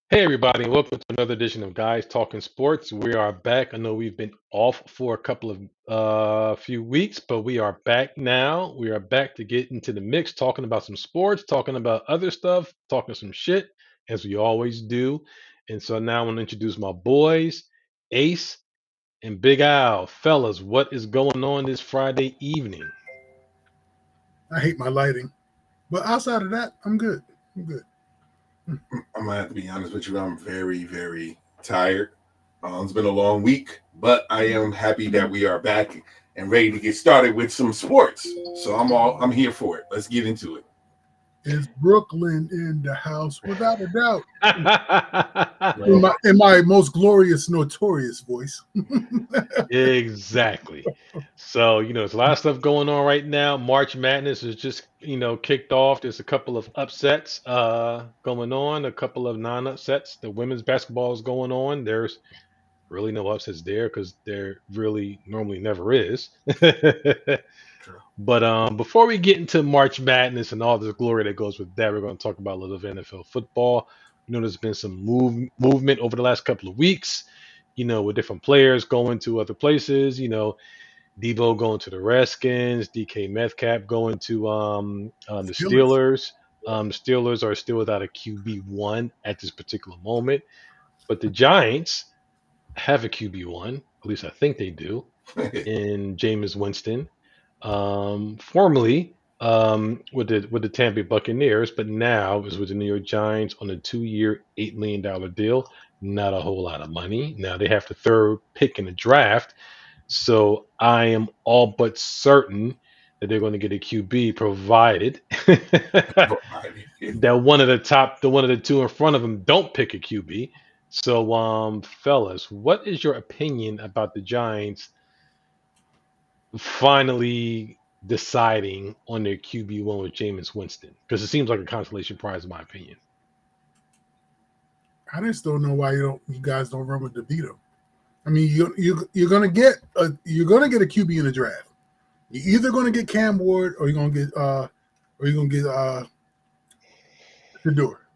Hey everybody, and welcome to another edition of Guys Talking Sports. We are back. I know we've been off for a couple of few weeks, but we are back now. We are back to get into the mix, talking about some sports, talking about other stuff, talking some shit, as we always do. And so now I want to introduce my boys, Ace and Big Al. Fellas, what is going on this Friday evening? I hate my lighting, but outside of that, I'm good. I'm good. I'm gonna have to be honest with you. I'm very, very tired. It's been a long week, but I am happy that we are back and ready to get started with some sports. So I'm here for it. Let's get into it. Is Brooklyn in the house without a doubt? In Well, my most glorious, notorious voice. Exactly. So, there's a lot of stuff going on right now. March Madness is just, kicked off. There's a couple of upsets going on, a couple of non-upsets. The women's basketball is going on. There's really no upsets there because there really normally never is. true. But before we get into March Madness and all the glory that goes with that, we're going to talk about a little of NFL football. There's been some movement over the last couple of weeks, with different players going to other places. Debo going to the Redskins, DK Metcalf going to the Steelers. Steelers. The Steelers are still without a QB1 at this particular moment, but the Giants have a QB1. At least I think they do in Jameis Winston, formerly with the Tampa Bay Buccaneers, but now is with the New York Giants on a 2-year, $8 million deal. Not a whole lot of money. Now they have the third pick in the draft, so I am all but certain that they're going to get a QB, provided that one of the two in front of them don't pick a QB. So, fellas, what is your opinion about the Giants finally deciding on their QB1 with Jameis Winston? Because it seems like a consolation prize, in my opinion. I just don't know why you guys don't run with DeVito. I mean, you're gonna get a QB in the draft. You're either gonna get Cam Ward or you're gonna get Shador.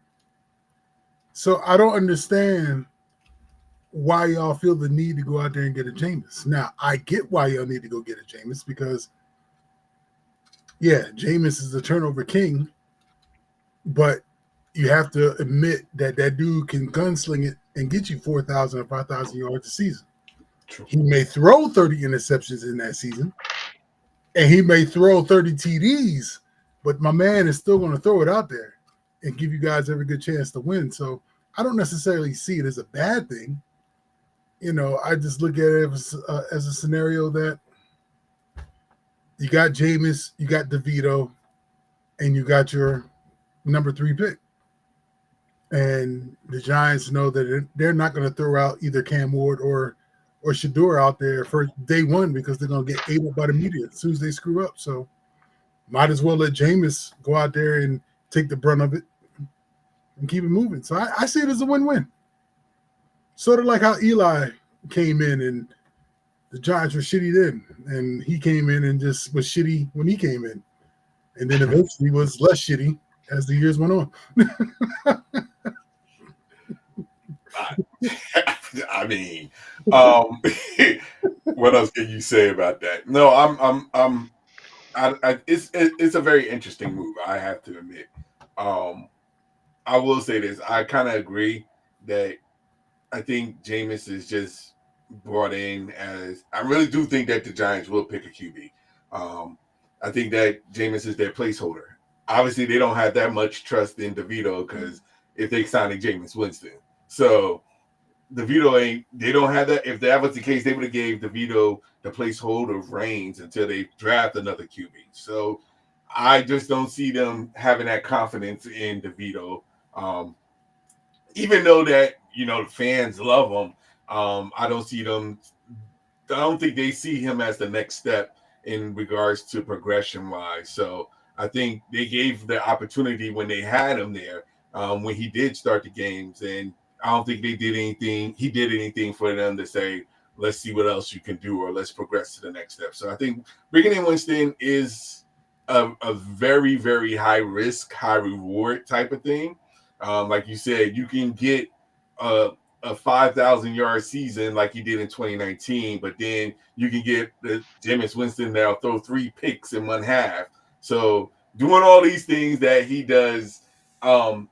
So I don't understand why y'all feel the need to go out there and get a Jameis. Now I get why y'all need to go get a Jameis because yeah, Jameis is the turnover king, but you have to admit that that dude can gunsling it and get you 4,000 or 5,000 yards a season. True. He may throw 30 interceptions in that season, and he may throw 30 TDs, but my man is still going to throw it out there and give you guys every good chance to win. So I don't necessarily see it as a bad thing. I just look at it as a scenario that you got Jameis, you got DeVito, and you got your number 3 pick. And the Giants know that they're not going to throw out either Cam Ward or Shador out there for day one because they're going to get ate up by the media as soon as they screw up. So might as well let Jameis go out there and take the brunt of it and keep it moving. So I see it as a win-win. Sort of like how Eli came in and the Giants were shitty then, and he came in and just was shitty when he came in. And then eventually was less shitty as the years went on. I mean, um, what else can you say about that? No, it's a very interesting move. I have to admit. Um, I will say this. I kind of agree that I think Jameis is just brought in as I really do think that the Giants will pick a QB. Um, I think that Jameis is their placeholder. Obviously, they don't have that much trust in DeVito because if they signing Jameis Winston, so DeVito ain't. They don't have that. If that was the case, they would have gave DeVito the placeholder of reins until they draft another QB. So I just don't see them having that confidence in DeVito. Um, Even though that the fans love him, I don't see them. I don't think they see him as the next step in regards to progression wise. So I think they gave the opportunity when they had him there, when he did start the games, and I don't think they did anything. He did anything for them to say, "Let's see what else you can do," or "Let's progress to the next step." So I think bringing in Winston is a very very high risk, high reward type of thing. Like you said, you can get a 5,000 yard season like he did in 2019, but then you can get the Jameis Winston that'll throw 3 picks in one half. So doing all these things that he does,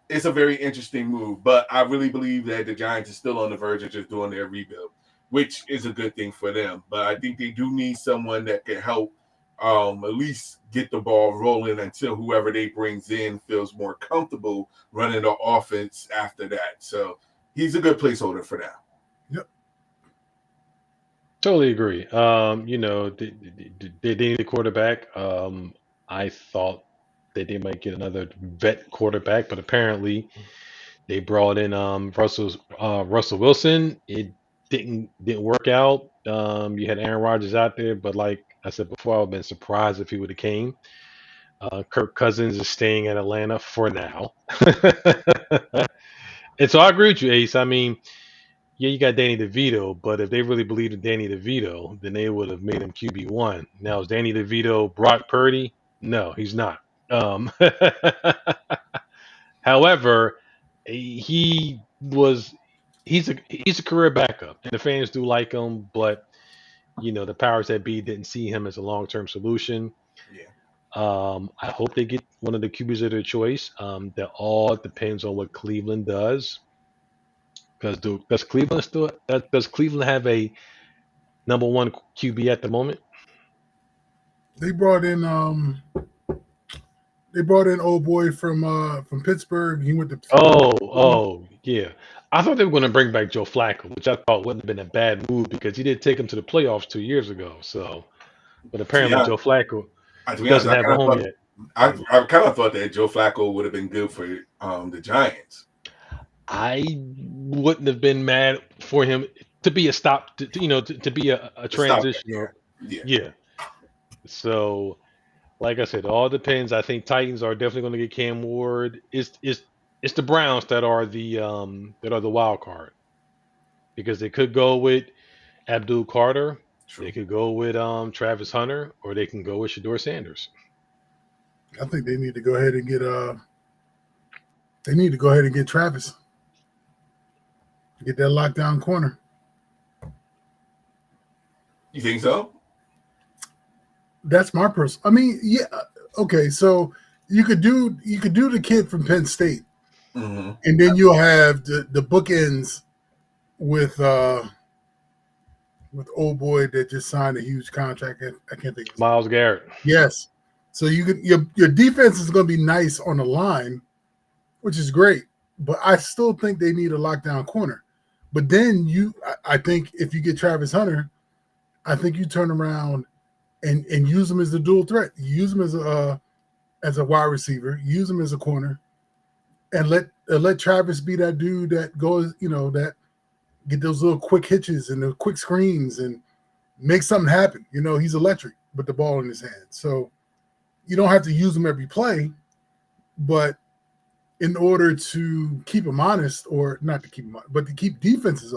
it's a very interesting move. But I really believe that the Giants are still on the verge of just doing their rebuild, which is a good thing for them. But I think they do need someone that can help at least get the ball rolling until whoever they brings in feels more comfortable running the offense after that. So he's a good placeholder for now. Yep. Totally agree. They need a quarterback. I thought that they might get another vet quarterback, but apparently they brought in Russell Wilson. It didn't work out. You had Aaron Rodgers out there, but like I said before, I would have been surprised if he would have came. Kirk Cousins is staying in Atlanta for now. And so I agree with you, Ace. I mean, yeah, you got Danny DeVito, but if they really believed in Danny DeVito, then they would have made him QB1. Now, is Danny DeVito Brock Purdy? No, he's not. Um, However, he was he's a career backup, and the fans do like him, but the powers that be didn't see him as a long term solution. Yeah. I hope they get one of the QBs of their choice. That all depends on what Cleveland does. Because does Cleveland have a number one QB at the moment? They brought in old boy from Pittsburgh. He went to Oh, yeah. I thought they were going to bring back Joe Flacco, which I thought wouldn't have been a bad move because he did take him to the playoffs 2 years ago. So, but To be apparently honest, Joe Flacco to be honest, doesn't I have a kind of home thought yet. I kind of thought that Joe Flacco would have been good for the Giants. I wouldn't have been mad for him to be a stop, to be a The stopgap, transitional. yeah. Yeah. So, like I said, it all depends. I think Titans are definitely going to get Cam Ward. It's the Browns that are the wild card because they could go with Abdul Carter, they True. could go with Travis Hunter, or they can go with Shador Sanders. I think they need to go ahead and get they need to go ahead and get Travis. Get that lockdown corner. You think so? That's my person. I mean, yeah. Okay, so you could do the kid from Penn State, Mm-hmm. and then you'll have the bookends with old boy that just signed a huge contract. I can't think of his name. Miles Garrett. Yes. So your defense is going to be nice on the line, which is great. But I still think they need a lockdown corner. But then I think if you get Travis Hunter, I think you turn around and use him as the dual threat. You use him as a wide receiver. Use him as a corner, and let Travis be that dude that goes, that get those little quick hitches and the quick screens and make something happen. He's electric with the ball in his hand. So you don't have to use him every play, but in order to keep him honest, or not to keep him, but to keep defenses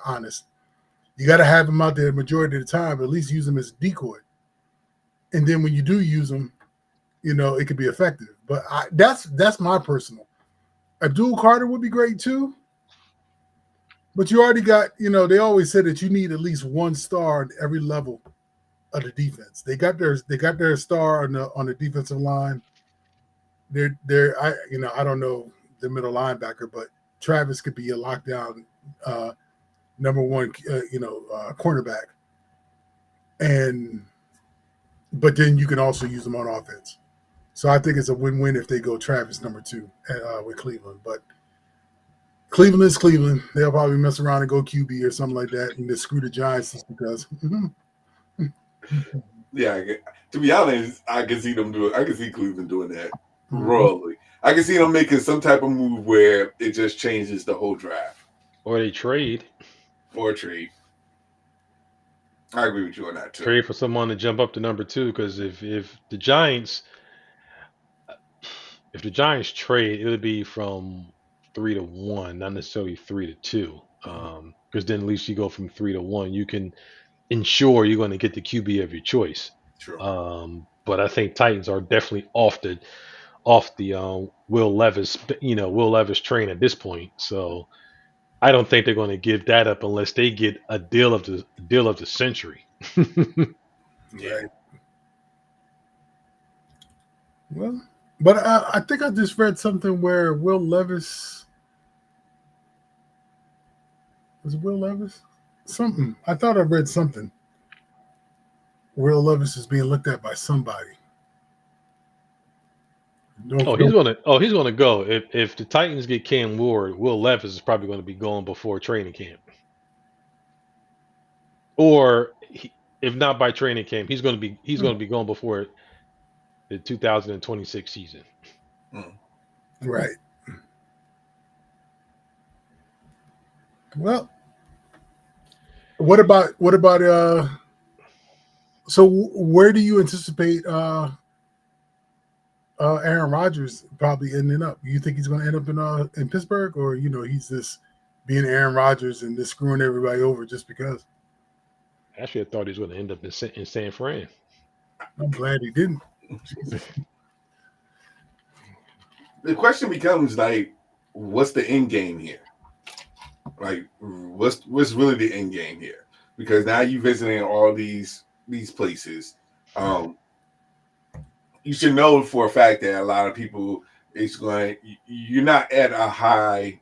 honest, you got to have him out there the majority of the time. At least use him as a decoy, and then when you do use him, it could be effective. But that's my personal. Abdul Carter would be great too. But you already got, they always said that you need at least one star at every level of the defense. They got their star on the defensive line. I don't know the middle linebacker, but Travis could be a lockdown number one, cornerback. But then you can also use them on offense. So I think it's a win-win if they go Travis number 2 with Cleveland. But Cleveland is Cleveland. They'll probably mess around and go QB or something like that and just screw the Giants just because. Yeah, to be honest, I can see Cleveland doing that royally. I can see them making some type of move where it just changes the whole draft. Or they trade. Or trade. I agree with you on that too. Trade for someone to jump up to number 2, because if the Giants trade, it would be from 3-1, not necessarily 3-2. Because then at least you go from 3-1. You can ensure you're going to get the QB of your choice. True. But I think Titans are definitely off the Will Levis train at this point. So I don't think they're going to give that up unless they get a deal of the century. Yeah. Right. Well, but I think I just read something where Will Levis was it Will Levis? Something. I thought I read something. Will Levis is being looked at by somebody. Oh, Don't, he's don't, gonna. Oh, he's gonna go. If the Titans get Cam Ward, Will Levis is probably going to be going before training camp, or if not by training camp, he's going to be going before the 2026 season. Mm. right. Well, what about so where do you anticipate Aaron Rodgers probably ending up? You think he's going to end up in Pittsburgh, or he's just being Aaron Rodgers and just screwing everybody over just because? Actually, I thought he was going to end up in San Fran. I'm glad he didn't. Jesus. The question becomes like, what's the end game here? Like, what's really the end game here? Because now you're visiting all these places. Um, you should know for a fact that a lot of people is going. You're not at a high.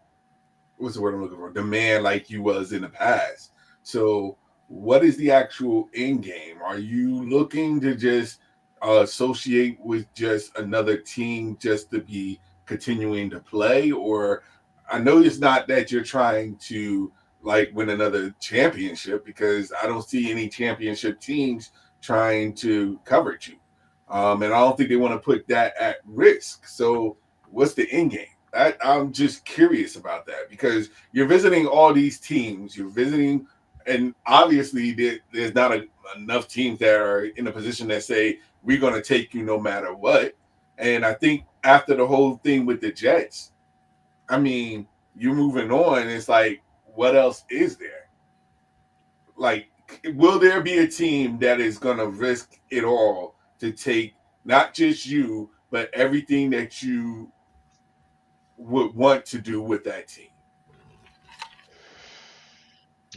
What's the word I'm looking for? Demand like you was in the past. So, what is the actual end game? Are you looking to just associate with just another team just to be continuing to play, or I know it's not that you're trying to like win another championship because I don't see any championship teams trying to cover you, and I don't think they want to put that at risk. So, what's the end game? I'm just curious about that because you're visiting all these teams. You're visiting, and obviously there's not enough teams that are in a position that say we're going to take you no matter what. And I think after the whole thing with the Jets, I mean, you're moving on. It's like, what else is there? Like, will there be a team that is going to risk it all to take not just you, but everything that you would want to do with that team?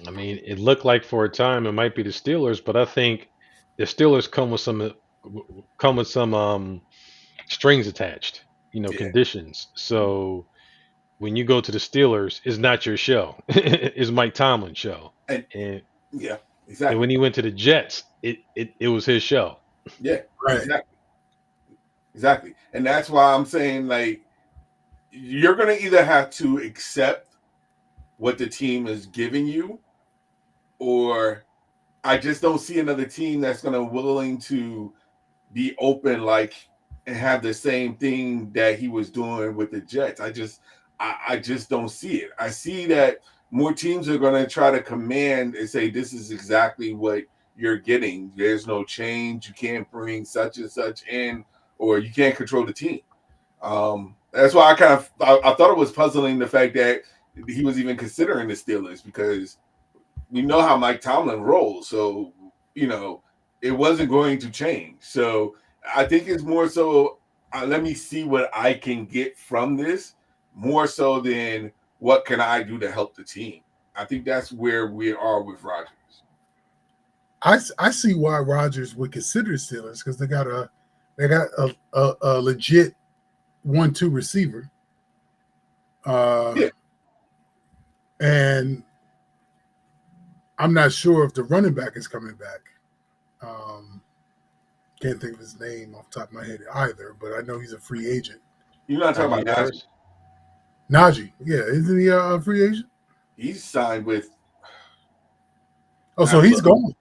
I mean, it looked like for a time it might be the Steelers, but I think the Steelers come with some strings attached, Yeah. conditions. So when you go to the Steelers, it's not your show. It's Mike Tomlin's show. And And yeah, and exactly. when he went to the Jets, it was his show. Yeah, Right. exactly. Exactly. And that's why I'm saying, like, you're going to either have to accept what the team is giving you, or I just don't see another team that's going to willing to be open like and have the same thing that he was doing with the Jets. I just don't see it. I see that more teams are going to try to command and say this is exactly what you're getting. There's no change. You can't bring such and such in, or you can't control the team. That's why I thought it was puzzling the fact that he was even considering the Steelers because we know how Mike Tomlin rolls. So, you know, it wasn't going to change. So I think it's more so let me see what I can get from this more so than what can I do to help the team. I think that's where we are with Rodgers. I see why Rodgers would consider Steelers because they got a legit 1-2 receiver, Yeah, and I'm not sure if the running back is coming back. Um, can't think of his name off the top of my head either, but I know he's a free agent. you're not talking Najee about Najee. Harris. Najee, yeah, isn't he a free agent? He's signed with. Oh, so he's gone.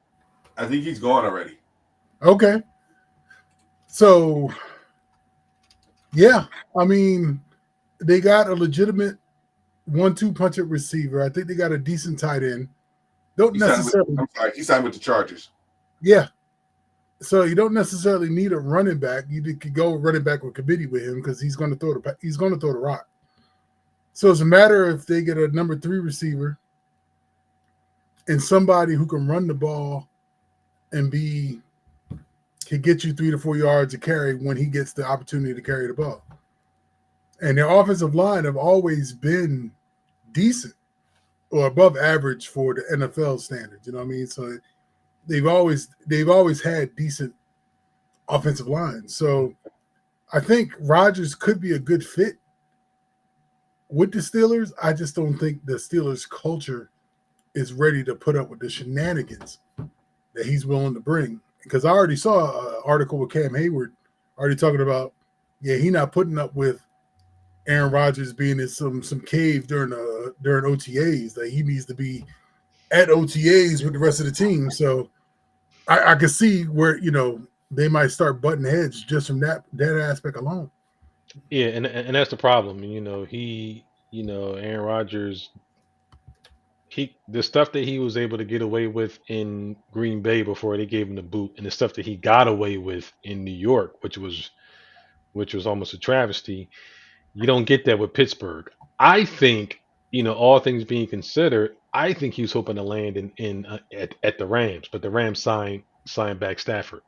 I think he's gone already. Okay, so yeah, I mean they got a legitimate 1-2 punch at receiver. I think they got a decent tight end. Don't He signed with. necessarily, I'm sorry. He signed with the Chargers. yeah. So you don't necessarily need a running back. You could go running back with committee with him because he's going to throw the rock. So it's a matter if they get a number 3 receiver and somebody who can run the ball and can get you 3 to 4 yards to carry when he gets the opportunity to carry the ball. And their offensive line have always been decent. or above average for the NFL standards. You know what I mean? So they've always had decent offensive lines. So I think Rodgers could be a good fit with the Steelers. I just don't think the Steelers culture is ready to put up with the shenanigans that he's willing to bring. Because I already saw an article with Cam Hayward already talking about, yeah, he not putting up with Aaron Rodgers being in some cave during OTAs. That he needs to be at OTAs with the rest of the team. So I can see where they might start butting heads just from that aspect alone. Yeah, and that's the problem. Aaron Rodgers, the stuff that he was able to get away with in Green Bay before they gave him the boot, and the stuff that he got away with in New York, which was almost a travesty. You don't get that with Pittsburgh. I think, all things being considered, I think he was hoping to land at the Rams, but the Rams signed back Stafford.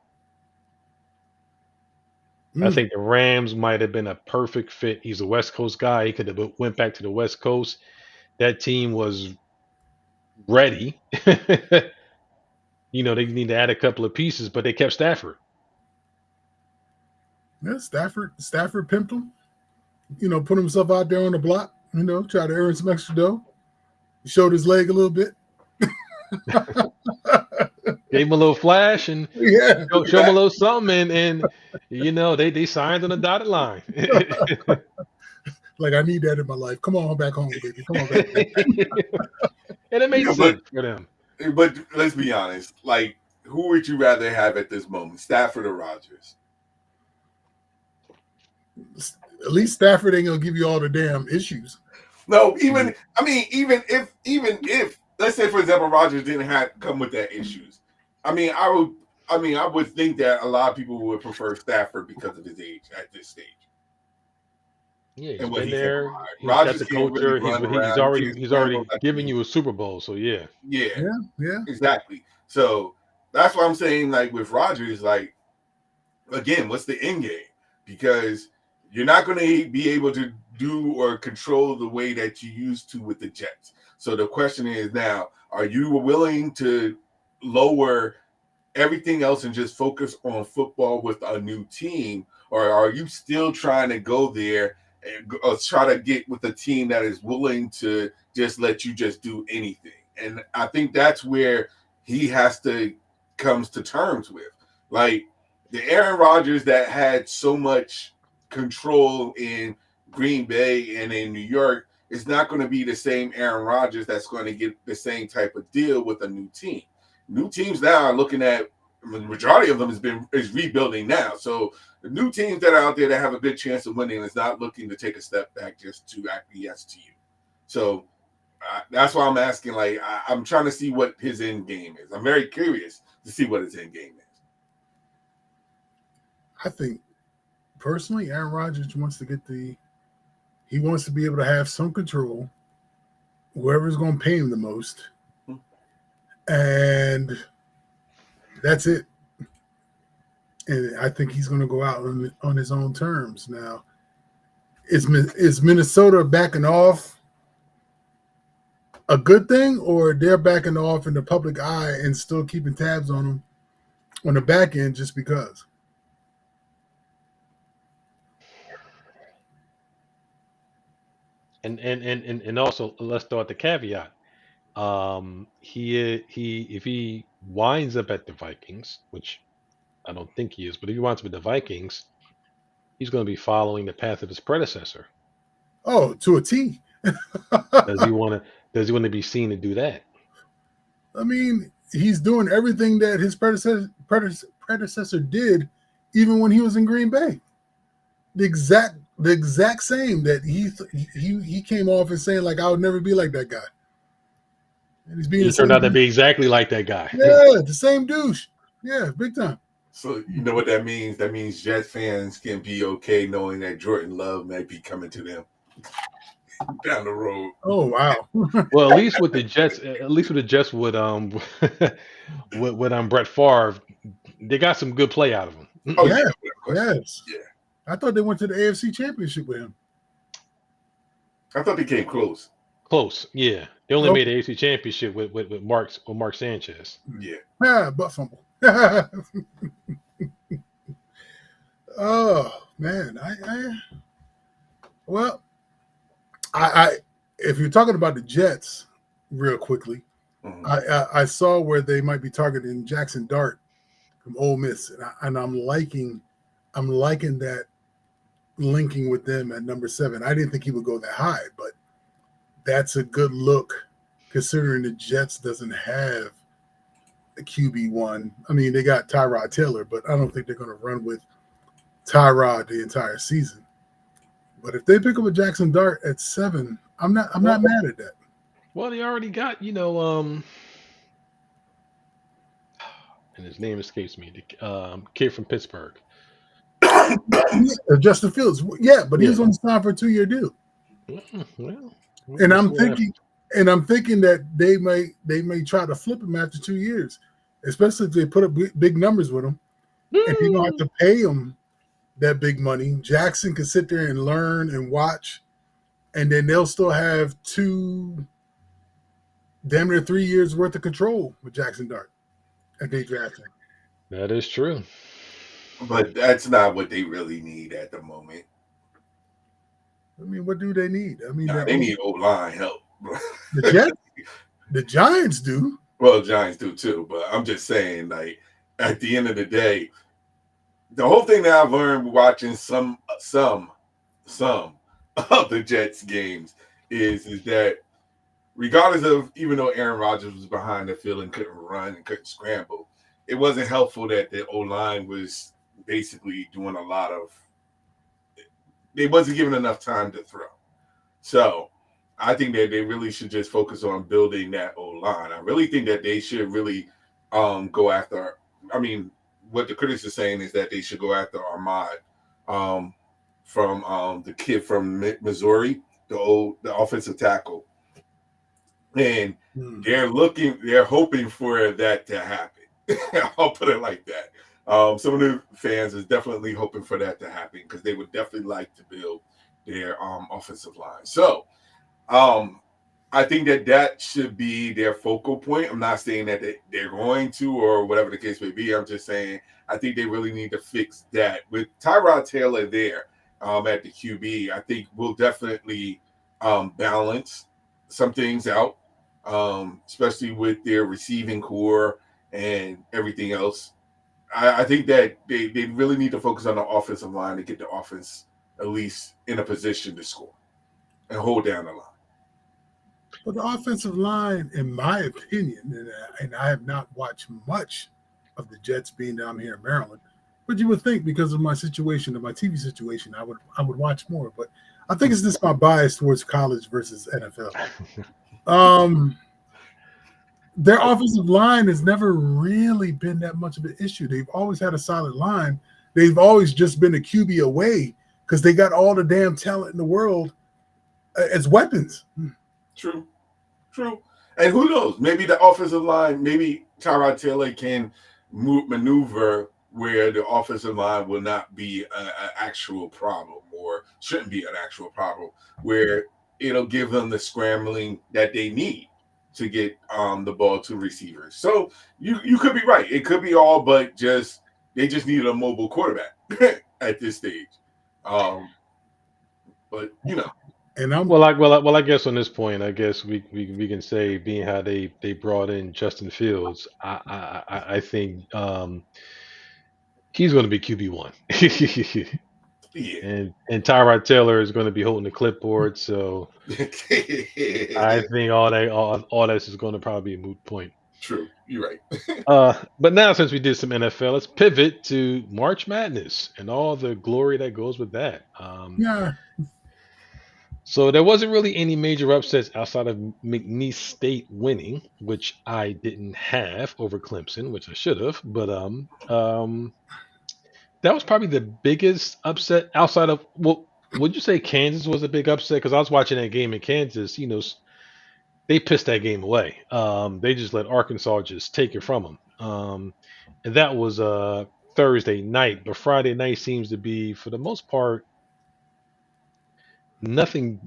I Mm, think the Rams might have been a perfect fit. He's a West Coast guy. He could have went back to the West Coast. That team was ready. They need to add a couple of pieces, but they kept Stafford. yeah, Stafford pimped him. Put himself out there on the block. Try to earn some extra dough. He showed his leg a little bit. Gave him a little flash and Yeah, show him a little something, and they signed on the dotted line. like I need that in my life. Come on back home, baby. Come on back. And it made Yeah, but sense for them. let's be honest. Like, who would you rather have at this moment, Stafford or Rodgers? At least Stafford ain't gonna give you all the damn issues. No, even if let's say for example Rodgers didn't have come with that issues. I would think that a lot of people would prefer Stafford because of his age at this stage Yeah, and he's what been he can there. provide. He's got Rodgers the can't really culture. run He's around. He already can't he's scramble already like given you a Super Bowl. So yeah. yeah, Yeah. exactly. So that's why I'm saying, like with Rodgers, like again, what's the end game? Because you're not going to be able to do or control the way that you used to with the Jets. So the question is now, are you willing to lower everything else and just focus on football with a new team? Or are you still trying to go there and try to get with a team that is willing to just let you just do anything? And I think that's where he has to comes to terms with. Like the Aaron Rodgers that had so much control in Green Bay and in New York is not going to be the same Aaron Rodgers that's going to get the same type of deal with a new team. New teams now are looking at the majority of them is rebuilding now. So the new teams that are out there that have a good chance of winning is not looking to take a step back just to acquiesce to you. So that's why I'm asking. Like I'm trying to see what his end game is. I'm very curious to see what his end game is. I think personally, Aaron Rodgers wants to he wants to be able to have some control, whoever's going to pay him the most, and that's it. And I think he's going to go out on his own terms. Now, is Minnesota backing off a good thing, or they're backing off in the public eye and still keeping tabs on him on the back end just because? And also let's throw out the caveat. He if he winds up at the Vikings, which I don't think he is, but if he winds up at the Vikings, he's going to be following the path of his predecessor. Oh, to a T. Does he want to? Does he want to be seen to do that? I mean, he's doing everything that his predecessor did, even when he was in Green Bay. The exact same that he came off and saying like I would never be like that guy, and he's being He the turned same. out to be exactly like that guy. Yeah, the same douche. Yeah, big time. So you know what that means? That means Jets fans can be okay knowing that Jordan Love might be coming to them down the road. Oh wow. Well, at least with the Jets with Brett Favre, they got some good play out of him. Oh Yeah, yeah, without question. yes. Yeah, I thought they went to the AFC Championship with him. I thought they came close. Close. Yeah. They only Nope. made the AFC Championship with Mark Sanchez. Yeah. Butt fumble. Oh man, well, I if you're talking about the Jets, real quickly, Mhm. I saw where they might be targeting Jackson Dart from Ole Miss, and I'm liking that linking with them at number 7. I didn't think he would go that high, but that's a good look considering the Jets doesn't have a QB1. I mean, they got Tyrod Taylor, but I don't think they're going to run with Tyrod the entire season. But if they pick up a Jackson Dart at 7, I'm not Well, mad at that. well, they already got and his name escapes me. The kid from Pittsburgh. Yeah, Justin Fields, yeah, but Yeah. he's on time for a 2-year deal, Well, and we'll see what happens. I'm thinking that they may try to flip him after 2 years, especially if they put up big numbers with him, and you don't have Hmm. to pay him that big money. Jackson can sit there and learn and watch, and then they'll still have damn near 3 years worth of control with Jackson Dart if they draft him. That is true. But that's not what they really need at the moment. I mean, what do they need? I mean, Nah, they need O line help. the Jets, the Giants do. Well, Giants do too, but I'm just saying, like, at the end of the day, the whole thing that I've learned watching some of the Jets games is that regardless of, even though Aaron Rodgers was behind the field and couldn't run and couldn't scramble, it wasn't helpful that the O line was basically doing a lot of. They wasn't given enough time to throw. So I think that they really should just focus on building that O line. I really think that they should really go after. I mean, what the critics are saying is that they should go after Ahmad um, from the kid from Missouri, the offensive tackle, and Hmm. they're hoping for that to happen. I'll put it like that. Some of the fans is definitely hoping for that to happen because they would definitely like to build their offensive line. So um, I think that that should be their focal point. I'm not saying that they're going to or whatever the case may be. I'm just saying I think they really need to fix that. With Tyrod Taylor there at the QB, I think we'll definitely balance some things out, especially with their receiving core and everything else. I think that they really need to focus on the offensive line to get the offense at least in a position to score and hold down the line. But the offensive line, in my opinion, and I have not watched much of the Jets being down here in Maryland, but you would think because of my situation and my TV situation, I would watch more. But I think it's just my bias towards college versus NFL. Um, their offensive line has never really been that much of an issue. They've always had a solid line. They've always just been a QB away because they got all the damn talent in the world as weapons. True, true. And who knows? Maybe the offensive line, maybe Tyrod Taylor can maneuver where the offensive line will not be an actual problem or shouldn't be an actual problem, where it'll give them the scrambling that they need to get the ball to receivers. So you could be right. It could be all, but just they just needed a mobile quarterback at this stage. Um, but And I'm Well, I guess on this point, I guess we can say, being how they brought in Justin Fields, I think he's going to be QB1, yeah. and Tyrod Taylor is going to be holding the clipboard. So I think all this is going to probably be a moot point. True. You're right. But now, since we did some NFL, let's pivot to March Madness and all the glory that goes with that. yeah, So there wasn't really any major upsets outside of McNeese State winning, which I didn't have over Clemson, which I should have. But that was probably the biggest upset outside of, well, would you say Kansas was a big upset? Because I was watching that game in Kansas. They pissed that game away. They just let Arkansas just take it from them. And that was Thursday night. But Friday night seems to be, for the most part, nothing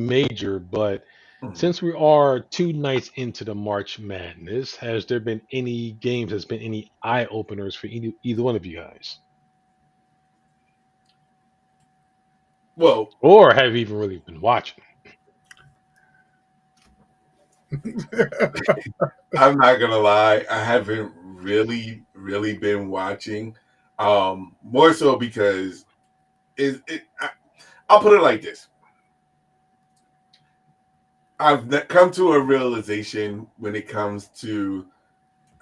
major, but. Mhm. Since we are 2 nights into the March Madness, has there been any games? Has been any eye openers for either one of you guys, Well, or have you even really been watching? I'm not gonna lie, I haven't really been watching. More so because I'll put it like this. Come to a realization when it comes to.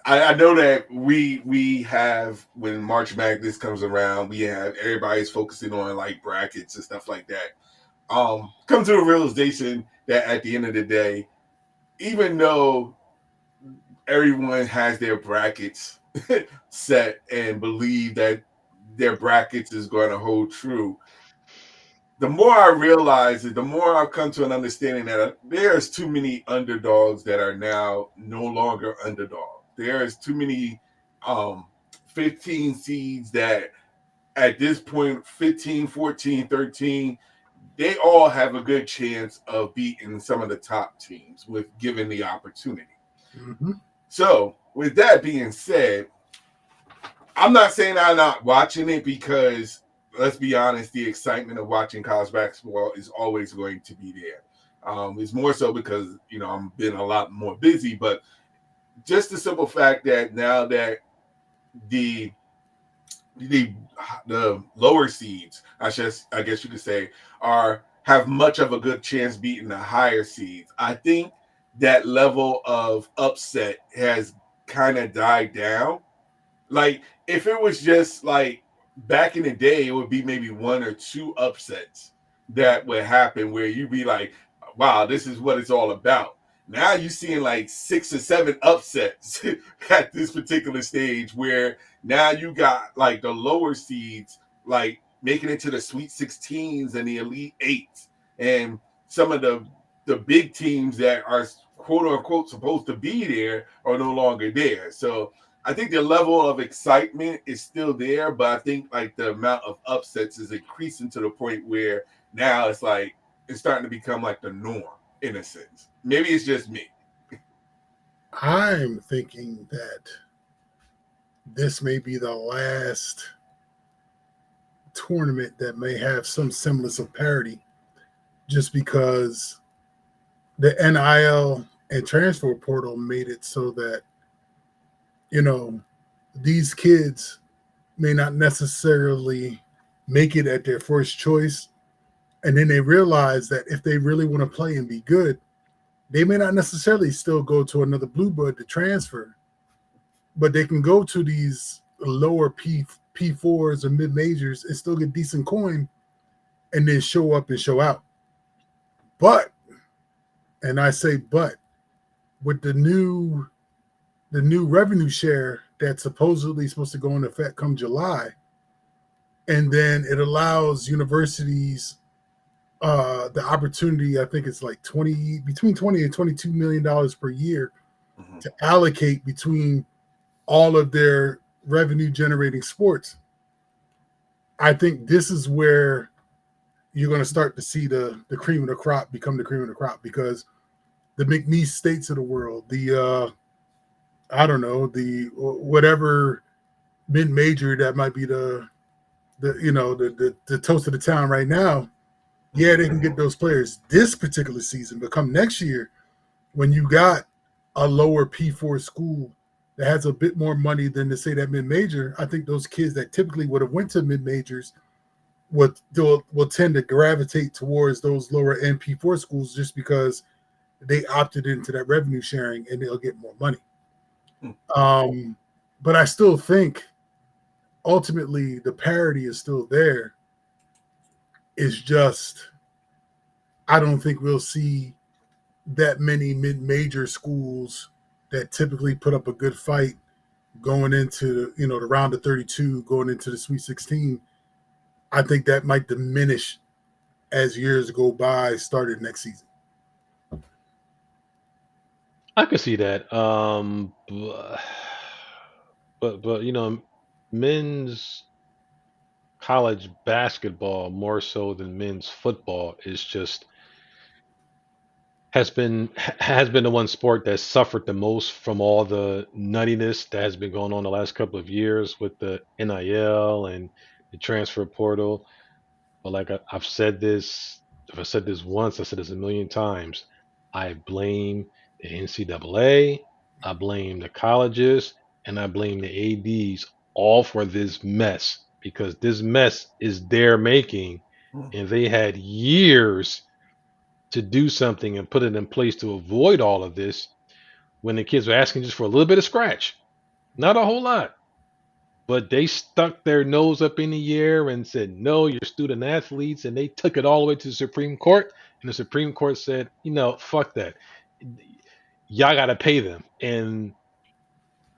I know that we have when March Madness comes around, we have everybody's focusing on like brackets and stuff like that. Come to a realization that at the end of the day, even though everyone has their brackets set and believe that their brackets is going to hold true, the more I realize it, the more I've come to an understanding that there's too many underdogs that are now no longer underdogs. There's too many um 15 seeds that at this point 15, 14, 13, they all have a good chance of beating some of the top teams with given the opportunity. Mhm. So, with that being said, I'm not saying I'm not watching it because let's be honest, the excitement of watching college basketball is always going to be there. It's more so because I'm been a lot more busy, but just the simple fact that now that the the the lower seeds, I guess you could say, are have much of a good chance beating the higher seeds. I think that level of upset has kind of died down. Like if it was just like back in the day, it would be maybe one or two upsets that would happen where you'd be like, "Wow, this is what it's all about." Now you're seeing like 6 or 7 upsets at this particular stage, where now you got like the lower seeds like making it to the Sweet 16s and the Elite Eights, and some of the big teams that are quote unquote supposed to be there are no longer there. So I think the level of excitement is still there, but I think like the amount of upsets is increasing to the point where now it's like it's starting to become like the norm in a sense. Maybe it's just me. I'm thinking that this may be the last tournament that may have some semblance of parity just because the NIL and transfer portal made it so that, you know, these kids may not necessarily make it at their first choice. And then they realize that if they really want to play and be good, they may not necessarily still go to another blue blood to transfer, but they can go to these lower P4s or mid majors and still get decent coin and then show up and show out. But, and I say but, with the new revenue share that's supposedly supposed to go into effect come July, and then it allows universities the opportunity. I think it's like between 20 and $22 million per year Mm-hmm. to allocate between all of their revenue generating sports. I think this is where you're going to start to see the cream of the crop become the cream of the crop because the McNeese states of the world, the I don't know, the whatever mid major that might be the toast of the town right now. Yeah, they can get those players this particular season, but come next year, when you got a lower P4 school that has a bit more money than to say that mid major, I think those kids that typically would have went to mid majors will tend to gravitate towards those lower NP4 schools just because they opted into that revenue sharing and they'll get more money. Um, but I still think ultimately the parity is still there. It's just I don't think we'll see that many mid-major schools that typically put up a good fight going into the round of 32, going into the Sweet 16. I think that might diminish as years go by, started next season. I could see that. But men's college basketball more so than men's football is just has been the one sport that suffered the most from all the nuttiness that has been going on the last couple of years with the NIL and the transfer portal. But like I've said this, if I said this once, I said this a million times. I blame the NCAA, I blame the colleges, and I blame the ADs all for this mess because this mess is their making, Mm. and they had years to do something and put it in place to avoid all of this when the kids were asking just for a little bit of scratch, not a whole lot. But they stuck their nose up in the air and said, no, you're student athletes. And they took it all the way to the Supreme Court. And the Supreme Court said, fuck that. Y'all got to pay them. And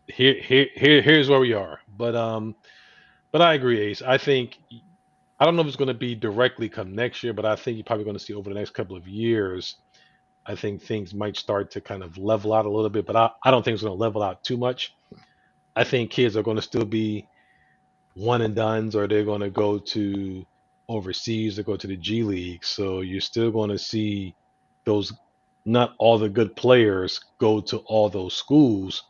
here's where we are. But I agree, Ace. I don't know if it's going to be directly come next year, but I think you're probably going to see over the next couple of years. I think things might start to kind of level out a little bit, but I don't think it's going to level out too much. I think kids are going to still be one and dones, or they're going to go to overseas or go to the G League. So you're still going to see those, not all the good players go to all those schools.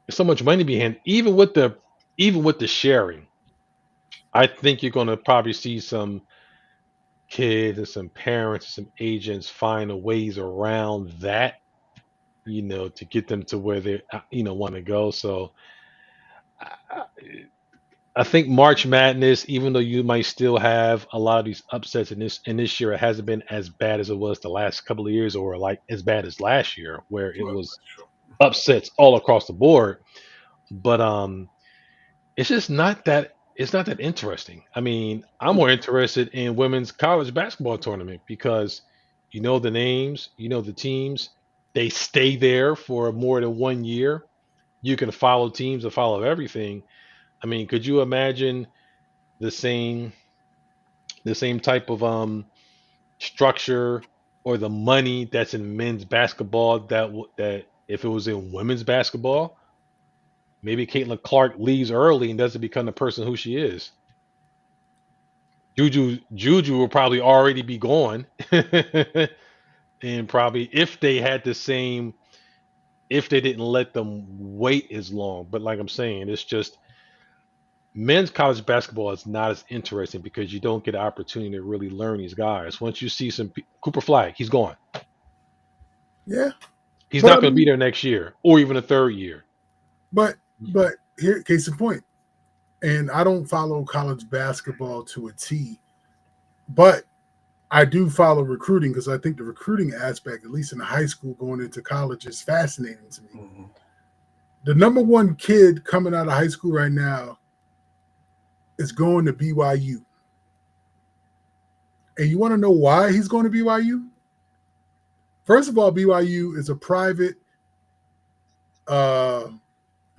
There's so much money behind, even with the sharing. I think you're going to probably see some kids and some parents and some agents find a ways around that, to get them to where they, want to go. So I, I think March Madness, even though you might still have a lot of these upsets in this year, it hasn't been as bad as it was the last couple of years, or like as bad as last year, where it Well, was that's true. upsets all across the board. But it's just not that interesting. I mean, I'm Mm. more interested in women's college basketball tournament because you know the names, you know the teams, they stay there for more than 1 year. You can follow teams and follow everything. I mean, could you imagine the same the same type of structure or the money that's in men's basketball that if it was in women's basketball, maybe Caitlin Clark leaves early and doesn't become the person who she is. Juju will probably already be gone, and probably if they didn't let them wait as long. But like I'm saying, it's just men's college basketball is not as interesting because you don't get an opportunity to really learn these guys. Once you see Cooper Flag, he's gone. Yeah, He's but I not going to be mean, there next year or even a third year. but but here, case in point, and I don't follow college basketball to a T, but I do follow recruiting because I think the recruiting aspect, at least in high school, going into college, is fascinating to me. Mhm. The number one kid coming out of high school right now is going to BYU. And you want to know why he's going to BYU? First of all, BYU is a private uh,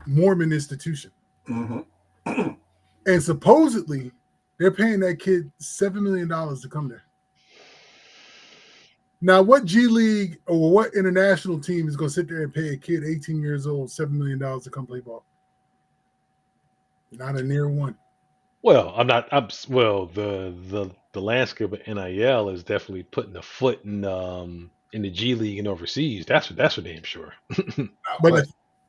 Mormon institution. Mhm. And supposedly they're paying that kid $7 million to come there. Now, what G League or what international team is going to sit there and pay a kid 18 years old $7 million to come play ball? Not a near one. Well, I'm not. Well, the landscape of NIL is definitely putting a foot in the G League and overseas. That's for damn sure. I'll But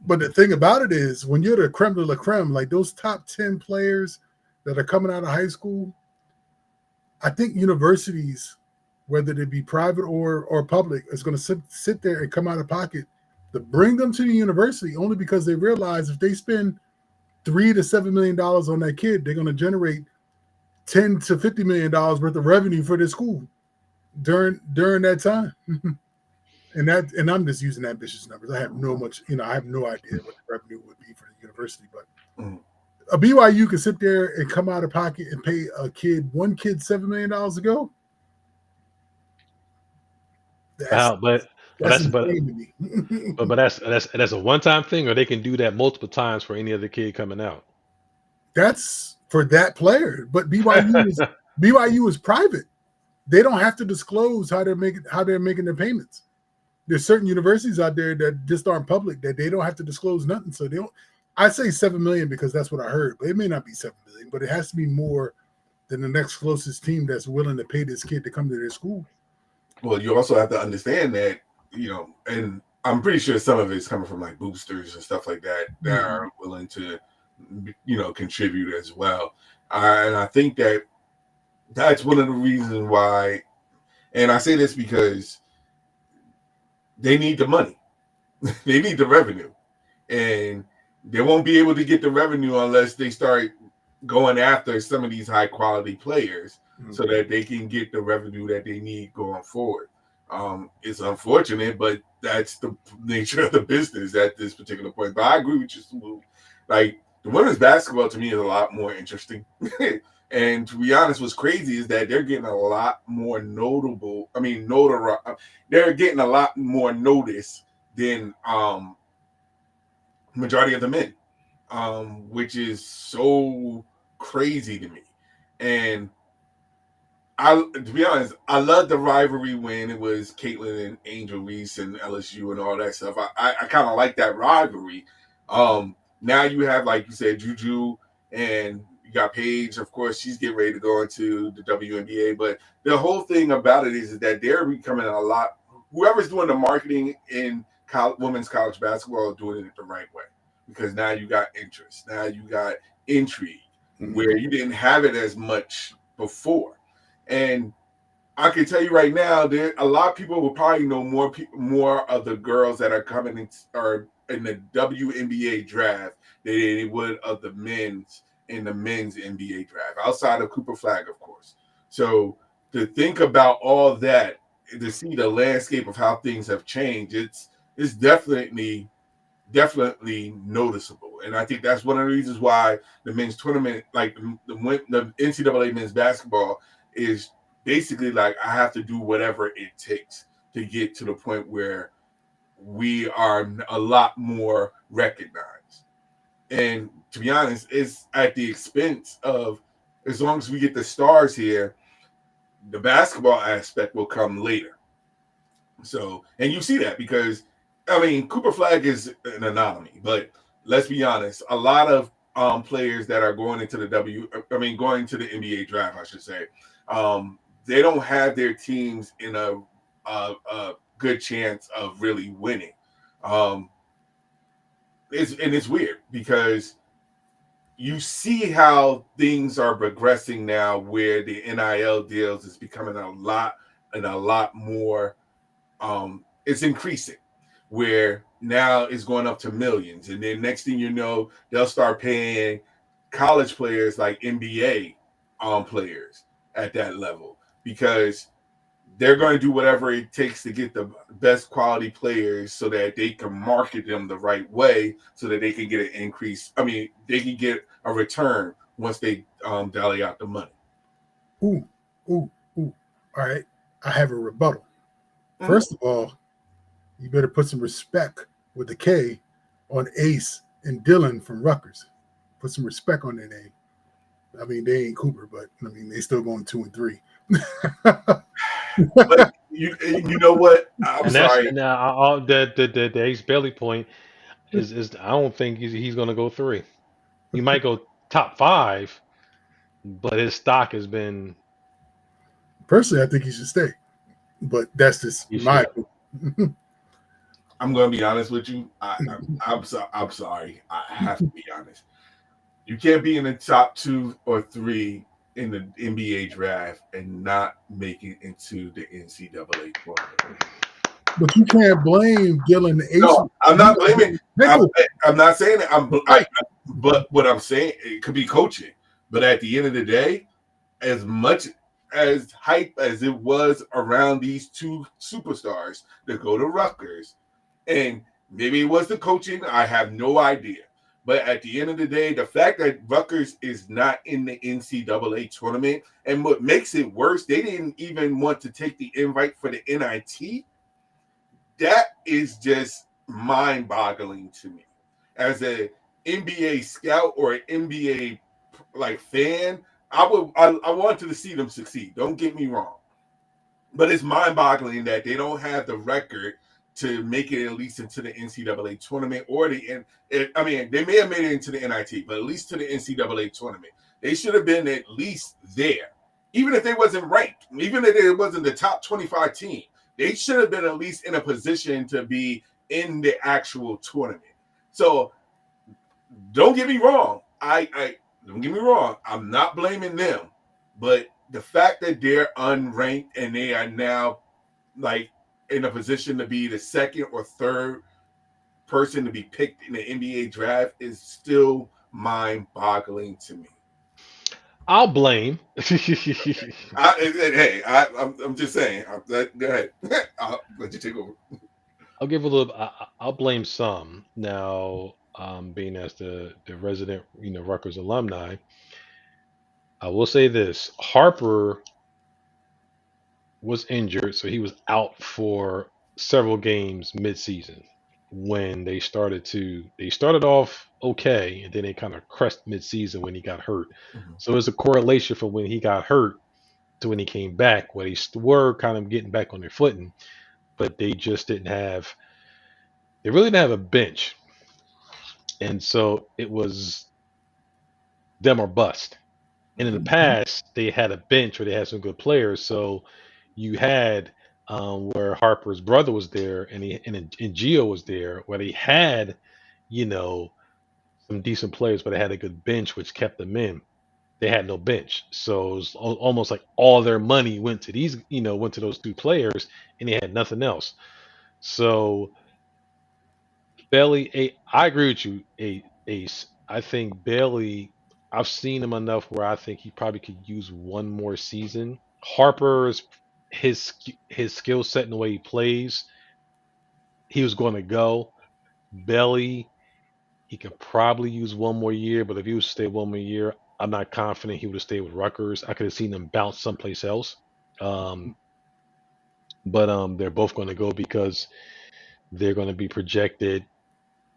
play. the thing about it is, when you're the creme de la creme, like those top 10 players that are coming out of high school, I think universities, whether they be private or public, is going to sit there and come out of pocket to bring them to the university only because they realize if they spend $3 to $7 million on that kid, they're going to generate $10 to $50 million worth of revenue for their school during that time. And I'm just using ambitious numbers. I have I have no idea what the revenue would be for the university, but Mhm. a BYU can sit there and come out of pocket and pay one kid $7 million to go. That's Wow, but that's that's but insane to me. but but that's a one time thing, or they can do that multiple times for any other kid coming out. That's for that player. But BYU is private. They don't have to disclose how they're making their payments. There's certain universities out there that just aren't public that they don't have to disclose nothing. So they don't. I say 7 million because that's what I heard, but it may not be 7 million. But it has to be more than the next closest team that's willing to pay this kid to come to their school. Well, you also have to understand that and I'm pretty sure some of it's coming from like boosters and stuff like that that are willing to, contribute as well. And I think that's one of the reasons why. And I say this because they need the money, they need the revenue, and they won't be able to get the revenue unless they start going after some of these high quality players so that they can get the revenue that they need going forward. It's unfortunate, but that's the nature of the business at this particular point. But I agree with you, Smooth. Like the women's basketball to me is a lot more interesting. And to be honest, what's crazy is that they're getting a lot more notable. I mean, they're getting a lot more notice than majority of the men, which is so crazy to me. And to be honest, I love the rivalry when it was Caitlin and Angel Reese and LSU and all that stuff. I kind of like that rivalry. Now you have, like you said, Juju, and you got Paige. Of course, she's getting ready to go into the WNBA. But the whole thing about it is that they're becoming a lot. Whoever's doing the marketing in women's college basketball is doing it the right way, because now you got interest. Now you got intrigue where you didn't have it as much before. And I can tell you right now, there a lot of people will probably know more of the girls that are coming in the WNBA draft than they would of the men's in the men's NBA draft, outside of Cooper Flag, of course. So to think about all that, to see the landscape of how things have changed, it's definitely noticeable. And I think that's one of the reasons why the men's tournament, like the NCAA men's basketball, is basically like, I have to do whatever it takes to get to the point where we are a lot more recognized. And to be honest, it's at the expense of, as long as we get the stars here, the basketball aspect will come later. So, and you see that because, I mean, Cooper Flag is an anomaly, but let's be honest, a lot of players that are going into going to the NBA draft, I should say, they don't have their teams in a good chance of really winning. It's weird because you see how things are progressing now, where the NIL deals is becoming a lot more. It's increasing, where now it's going up to millions, and then next thing you know, they'll start paying college players like NBA players at that level, because they're going to do whatever it takes to get the best quality players so that they can market them the right way, so that they can get an increase. I mean, they can get a return once they dolly out the money. Ooh. All right. I have a rebuttal. First of all, you better put some respect with the K on Ace and Dylan from Rutgers. Put some respect on their name. I mean, they ain't Cooper, but I mean, they still going 2 and 3. But you know what? I'm And sorry. and all the Ace Bailey point is I don't think he's going to go 3. He might go top 5, but his stock has been. Personally, I think he should stay, but that's just He my should. opinion. I'm going to be honest with you. I'm sorry. I have to be honest. You can't be in the top 2 or 3 in the NBA draft and not make it into the NCAA tournament. But you can't blame Dylan Ace. No, I'm not blaming. I'm not saying that. But what I'm saying, it could be coaching. But at the end of the day, as much as hype as it was around these two superstars that go to Rutgers, and maybe it was the coaching, I have no idea. But at the end of the day, the fact that Rutgers is not in the NCAA tournament, and what makes it worse, they didn't even want to take the invite for the NIT. That is just mind-boggling to me. As an NBA scout or an NBA fan, I wanted to see them succeed. Don't get me wrong, but it's mind-boggling that they don't have the record to make it at least into the NCAA tournament or they may have made it into the NIT, but at least to the NCAA tournament. They should have been at least there, even if they wasn't ranked, even if it wasn't the top 25 team. They should have been at least in a position to be in the actual tournament. So don't get me wrong. I don't get me wrong. I'm not blaming them, but the fact that they're unranked and they are now like in a position to be the second or third person to be picked in the NBA draft is still mind-boggling to me. I'll blame. I'm just saying. Go ahead. I'll let you take over. I'll give a little. I'll blame some now. Being as the resident, Rutgers alumni, I will say this: Harper was injured, so he was out for several games mid-season. When they started off okay, and then they kind of crest mid-season when he got hurt. Mhm. So there's a correlation from when he got hurt to when he came back, where they were kind of getting back on their footing, but they just didn't have. They really didn't have a bench, and so it was them or bust. And in the Mhm. past, they had a bench where they had some good players. So you had where Harper's brother was there, and Gio was there, where they had you know some decent players, but they had a good bench, which kept them in. They had no bench, so it was almost like all their money went to went to those two players, and they had nothing else. So Bailey, I agree with you, Ace. I think Bailey. I've seen him enough where I think he probably could use one more season. Harper's his skill set and the way he plays, he was going to go. Bailey, he could probably use one more year, but if he was to stay one more year, I'm not confident he would have stayed with Rutgers. I could have seen him bounce someplace else. Um, but they're both going to go because they're going to be projected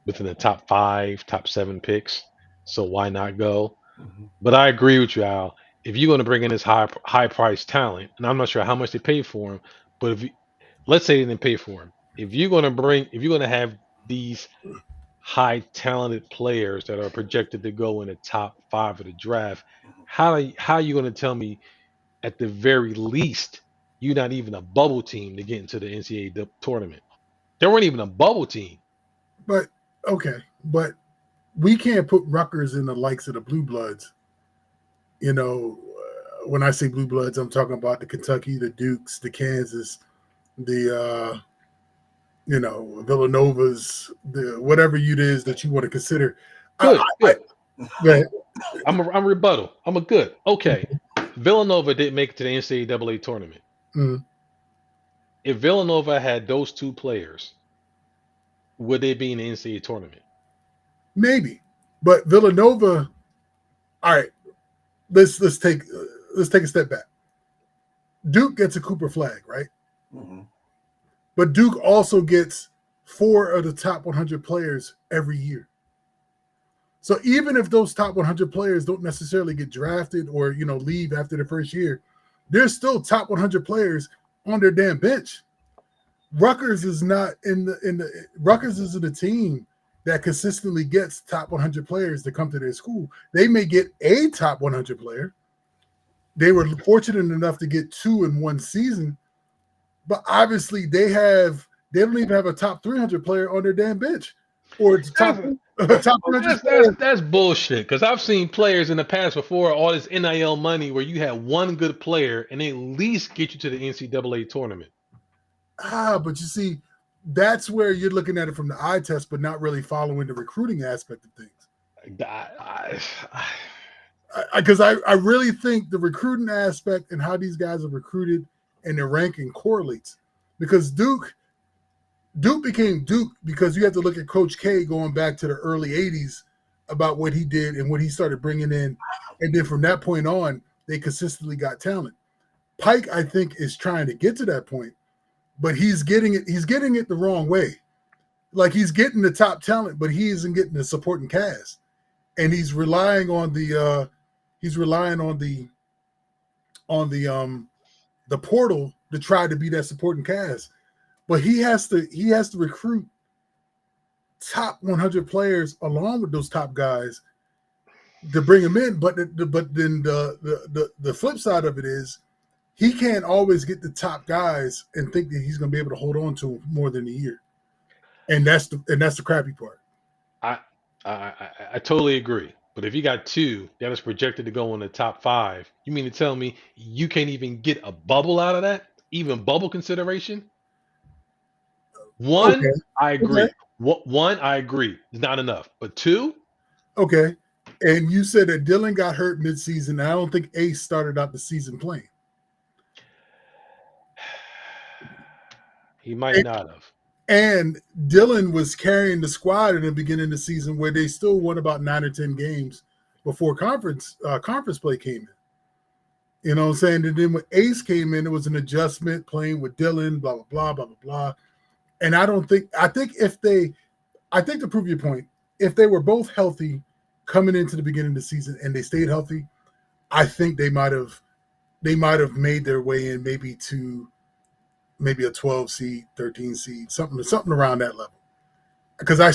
within the top five, top seven picks. So why not go? Mhm. But I agree with you, Al. If you're going to bring in this high price talent, and I'm not sure how much they pay for him, but let's say they didn't pay for him, if you're going to have these high talented players that are projected to go in the top five of the draft, how are you going to tell me at the very least you're not even a bubble team to get into the NCAA tournament? They weren't even a bubble team. But okay, but we can't put Rutgers in the likes of the Blue Bloods. When I say Blue Bloods, I'm talking about the Kentucky, the Dukes, the Kansas, the Villanovas, the whatever it is that you want to consider. Good, I good. I'm rebuttal. I'm a good. Okay. Villanova didn't make it to the NCAA tournament. mm, If Villanova had those two players, would they be in the NCAA tournament? maybe, but Villanova. All right, let's take a step back. Duke gets a Cooper flag, right? Mhm. But Duke also gets 4 of the top 100 players every year. So even if those top 100 players don't necessarily get drafted or leave after the first year, there's still top 100 players on their damn bench. Rutgers is not in the Rutgers isn't a team that consistently gets top 100 players to come to their school. They may get a top 100 player. They were fortunate enough to get 2 in one season, but obviously they don't even have a top 300 player on their damn bench or top That's top 300 player. that's bullshit. Because I've seen players in the past before all this NIL money where you have one good player and they at least get you to the NCAA tournament. But you see, that's where you're looking at it from the eye test, but not really following the recruiting aspect of things. I, I, Because I really think the recruiting aspect and how these guys are recruited and their ranking correlates. Because Duke became Duke because you have to look at Coach K going back to the early 80s about what he did and what he started bringing in. And then from that point on, they consistently got talent. Pike, I think, is trying to get to that point, but he's getting it the wrong way. Like he's getting the top talent, but he isn't getting the supporting cast. And he's relying on the portal to try to be that supporting cast. But he has to recruit top 100 players along with those top guys to bring them in. But then the flip side of it is he can't always get the top guys and think that he's going to be able to hold on to them more than a year. And that's the crappy part. I, I totally agree. But if you got two that is projected to go in the top five, you mean to tell me you can't even get a bubble out of that? Even bubble consideration? One, Okay. I Okay. agree. One, I agree. It's not enough. But two, Okay. And you said that Dylan got hurt midseason. I don't think Ace started out the season playing. he might not have. And Dylan was carrying the squad in the beginning of the season where they still won about 9 or 10 games before conference play came in. You know what I'm saying? And then when Ace came in, it was an adjustment playing with Dylan, blah, blah, blah, blah, blah, blah. And I think to prove your point, if they were both healthy coming into the beginning of the season and they stayed healthy, I think they might have made their way in maybe to maybe a 12 seed, 13 seed, something around that level. Because I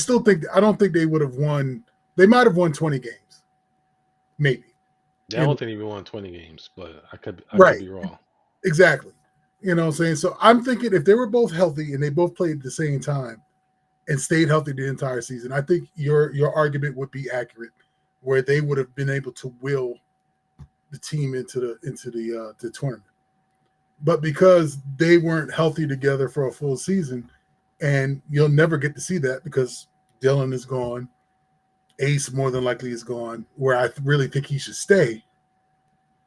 don't think they would have won. They might have won 20 games, maybe. Yeah, I don't think he won 20 games, but I could Right, be wrong. exactly. You know what I'm saying? So I'm thinking if they were both healthy and they both played at the same time and stayed healthy the entire season, I think your argument would be accurate, where they would have been able to will the team into the tournament. But because they weren't healthy together for a full season, and you'll never get to see that because Dylan is gone, Ace more than likely is gone, where I really think he should stay,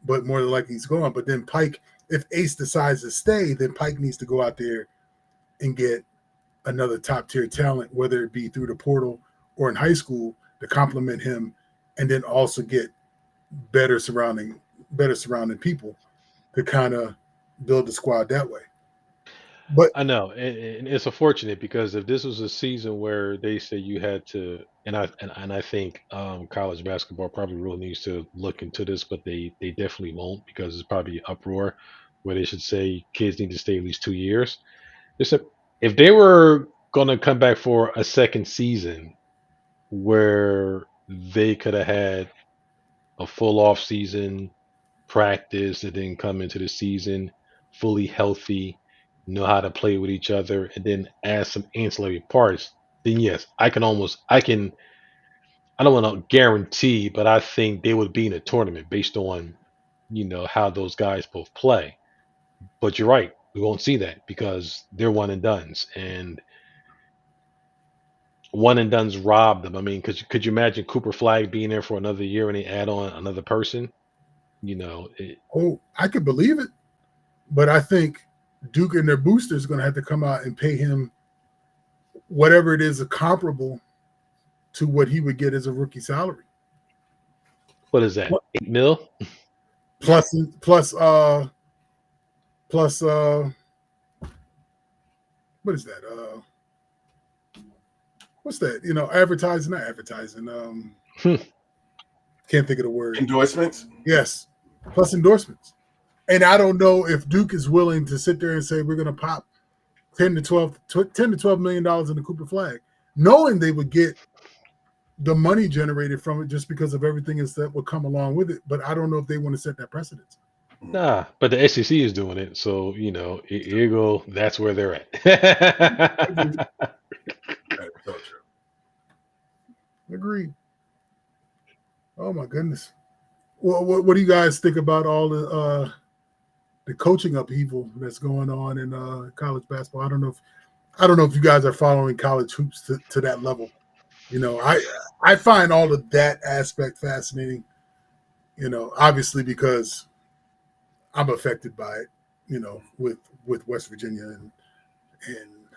but more than likely he's gone. But then Pike, if Ace decides to stay, then Pike needs to go out there and get another top tier talent, whether it be through the portal or in high school, to complement him, and then also get better surrounding people to kind of build the squad that way. But I know, and it's unfortunate because if this was a season where they say you had to, and I think college basketball probably really needs to look into this, but they definitely won't because it's probably uproar where they should say kids need to stay at least 2 years. Except if they were going to come back for a second season where they could have had a full off season, practice, and then come into the season fully healthy, know how to play with each other, and then add some ancillary parts, then yes, I don't want to guarantee, but I think they would be in a tournament based on, how those guys both play. But you're right, we won't see that because they're one and dones, and one and done's robbed them. I mean, could you imagine Cooper Flag being there for another year and they add on another person? It, I could believe it. But I think Duke and their boosters are going to have to come out and pay him whatever it is comparable to what he would get as a rookie salary. what is that? 8 mil? Plus, plus, what is that? What's that? Advertising, not advertising. Can't think of the word. Endorsements? Yes, plus endorsements. And I don't know if Duke is willing to sit there and say we're going to pop 10 to 12 million dollars in the Cooper Flag, knowing they would get the money generated from it just because of everything that would come along with it. But I don't know if they want to set that precedence. Nah, but the SEC is doing it, so here you go. That's where they're Agreed. at. That's so true. Agreed. Oh my goodness. Well, what do you guys think about all the coaching upheaval that's going on in college basketball? I don't know if you guys are following college hoops to that level. I find all of that aspect fascinating. Obviously because I'm affected by it. With West Virginia and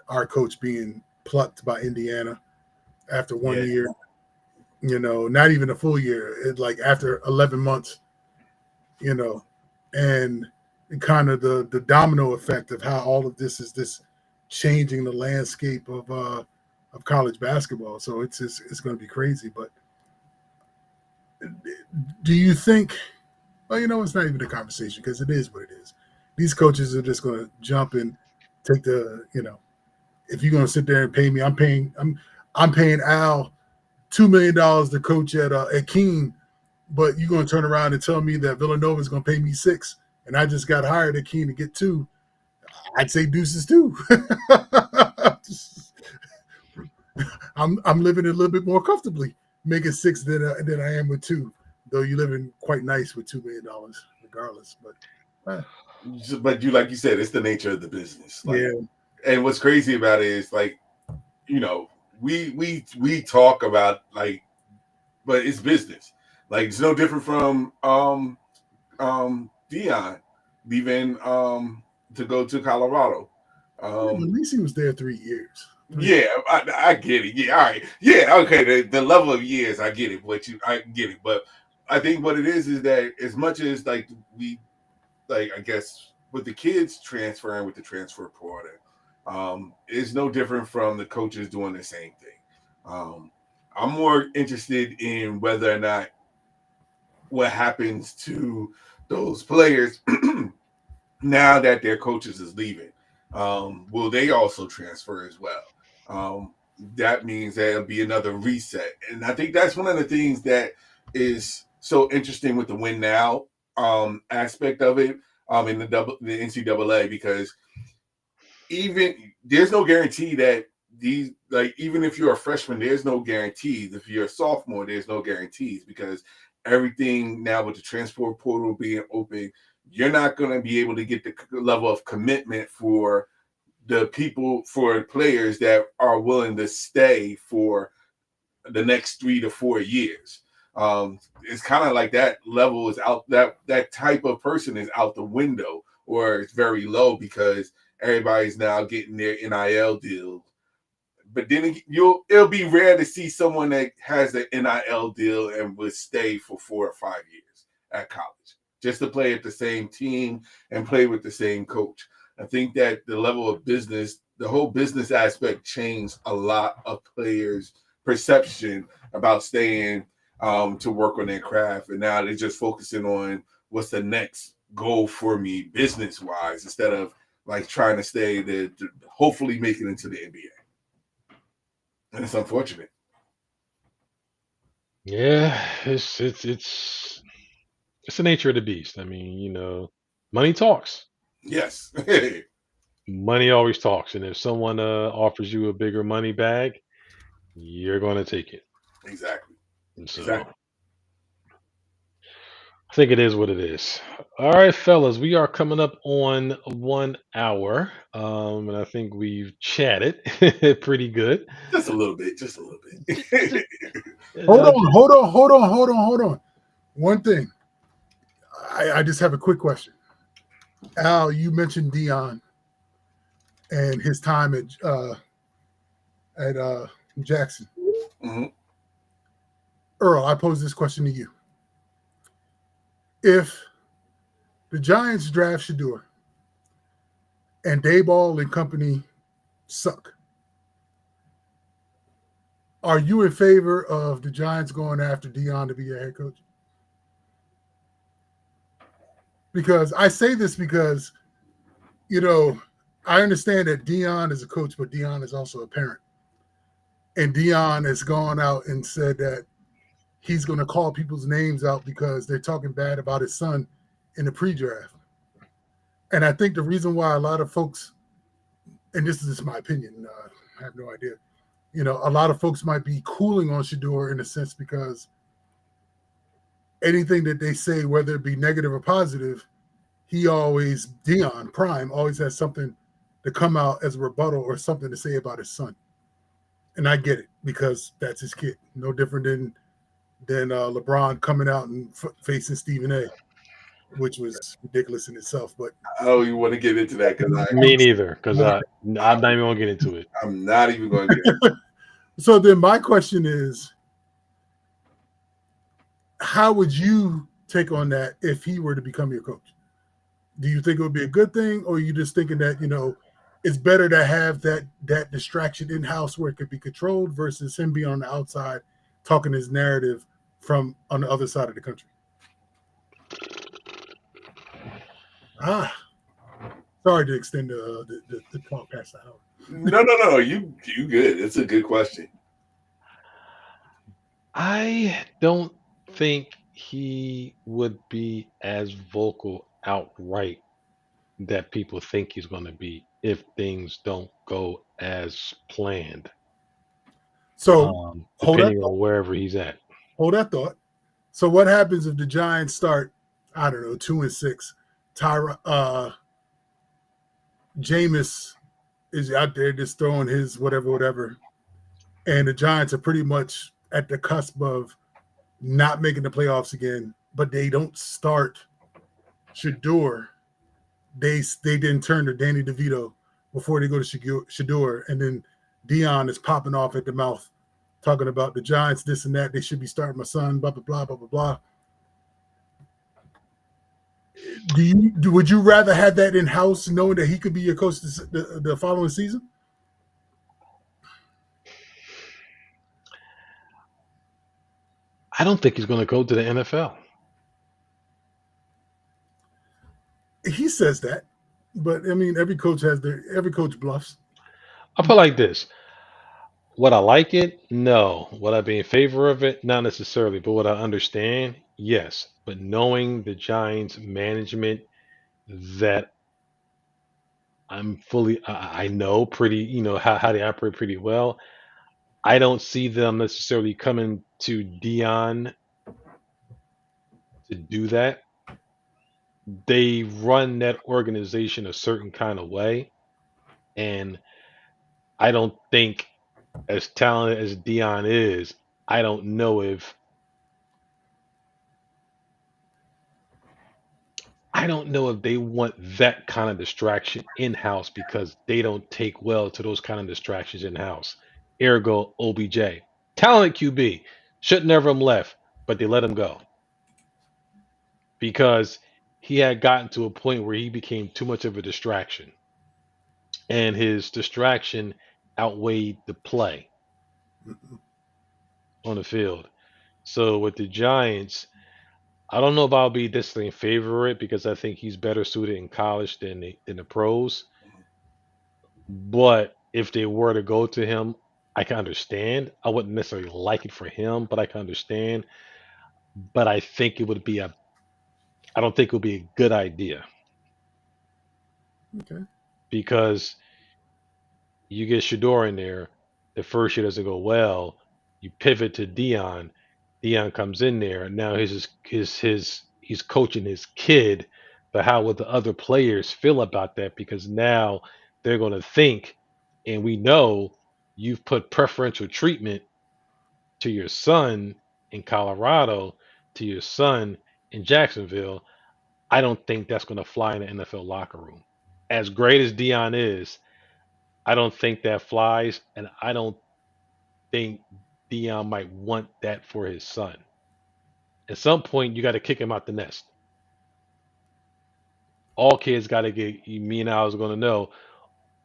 our coach being plucked by Indiana after 1 year. Not even a full year. Like after 11 months. And kind of the domino effect of how all of this is changing the landscape of college basketball. So it's going to be crazy. But do you think? Well, it's not even a conversation because it is what it is. These coaches are just going to jump and take if you're going to sit there and pay me, I'm paying Al $2 million to coach at Keene, but you're going to turn around and tell me that Villanova is going to pay me $6 million and I just got hired at Keen to get two, I'd say deuces too. I'm living a little bit more comfortably, making six than I am with two. Though you living quite nice with $2 million, regardless. But But you, like you said, it's the nature of the business. Like, yeah, and what's crazy about it is like, you know, we talk about like, but it's business. Like it's no different from Dion leaving to go to Colorado. yeah, but at Um, least he was there 3 years. yeah, I get it. Yeah, all right. Yeah, okay. The level of years, I get it. I get it. But I think what it is that as much as like we like, I guess with the kids transferring with the transfer portal, is no different from the coaches doing the same thing. Um, I'm more interested in whether or not what happens to those players now that their coaches is leaving. Will they also transfer as well? That means there'll be another reset, and I think that's one of the things that is so interesting with the win now aspect of it in the NCAA, because even there's no guarantee that these, like, even if you're a freshman, there's no guarantees. If you're a sophomore, there's no guarantees, because everything now with the transport portal being open, you're not going to be able to get the level of commitment for the people, for players that are willing to stay for the next 3 to 4 years. It's kind of like that level is out, that type of person is out the window, or it's very low, because everybody's now getting their NIL deal. But then it'll be rare to see someone that has an NIL deal and would stay for 4 or 5 years at college just to play at the same team and play with the same coach. I think that the level of business, the whole business aspect, changed a lot of players' perception about staying to work on their craft, and now they're just focusing on what's the next goal for me business wise, instead of like trying to stay to hopefully make it into the NBA. And it's unfortunate. Yeah, it's the nature of the beast. I mean, money talks. Yes. Money always talks, and if someone offers you a bigger money bag, you're going to take it. Exactly. And so Exactly. I think it is what it is. All right, fellas, we are coming up on 1 hour, and I think we've chatted pretty good. Just a little bit. Just a little Just, bit. hold uh, on, hold on, hold on, hold on, hold on. One thing, I just have a quick question. Al, you mentioned Dion and his time at Jackson. Mhm. Earl, I pose this question to you: if the Giants draft Shador and Dayball and company suck, are you in favor of the Giants going after Dion to be your head coach? Because I say this because, you know, I understand that Dion is a coach, but Dion is also a parent. And Dion has gone out and said that he's going to call people's names out because they're talking bad about his son in the pre-draft. And I think the reason why a lot of folks, and this is just my opinion, I have no idea, a lot of folks might be cooling on Shador in a sense because anything that they say, whether it be negative or positive, Dion Prime always has something to come out as a rebuttal or something to say about his son. And I get it because that's his kid. No different than LeBron coming out and facing Stephen A, which was ridiculous in itself. But I don't even want to get into that, because me neither, because I'm not even going to get into it. I'm not even going to get into it. so then my question is, how would you take on that if he were to become your coach? Do you think it would be a good thing, or are you just thinking that it's better to have that distraction in house where it could be controlled versus him being on the outside talking his narrative from on the other side of the country? Ah, sorry to extend the talk past the hour. No. You good. It's a good question. I don't think he would be as vocal outright that people think he's going to be if things don't go as planned, So hold that depending thought. on wherever he's at. Hold that thought. So what happens if the Giants start, I don't know, 2-6? Tyra Jameis is out there just throwing his whatever, whatever. And the Giants are pretty much at the cusp of not making the playoffs again, but they don't start Shador. They didn't turn to Danny DeVito before they go to Shador, and then Dion is popping off at the mouth, talking about the Giants, this and that. They should be starting my son, blah blah blah blah blah blah. Would you rather have that in house, knowing that he could be your coach the following season? I don't think he's going to go to the NFL. He says that, but I mean, every coach bluffs. I put it like this: would I like it? No. Would I be in favor of it? Not necessarily. But would I understand? Yes. But knowing the Giants management that I know pretty, how they operate pretty well. I don't see them necessarily coming to Dion to do that. They run that organization a certain kind of way, and I don't think, as talented as Dion is, I don't know if they want that kind of distraction in house because they don't take well to those kind of distractions in house. Ergo, OBJ, talented QB, should never have left, but they let him go because he had gotten to a point where he became too much of a distraction, and his distraction outweighed the play on the field. So with the Giants, I don't know if I'll be necessarily in favor of it because I think he's better suited in college than the pros. But if they were to go to him, I can understand. I wouldn't necessarily like it for him, but I can understand. But I don't think it would be a good idea Okay, because you get Shador in there, the first year doesn't go well. You pivot to Dion. Dion comes in there, and now he's coaching his kid. But how would the other players feel about that? Because now they're going to think, and we know you've put preferential treatment to your son in Colorado, to your son in Jacksonville. I don't think that's going to fly in the NFL locker room. As great as Dion is, I don't think that flies, and I don't think Dion might want that for his son. At some point, you got to kick him out the nest. All kids got to get. Me and I was going to know.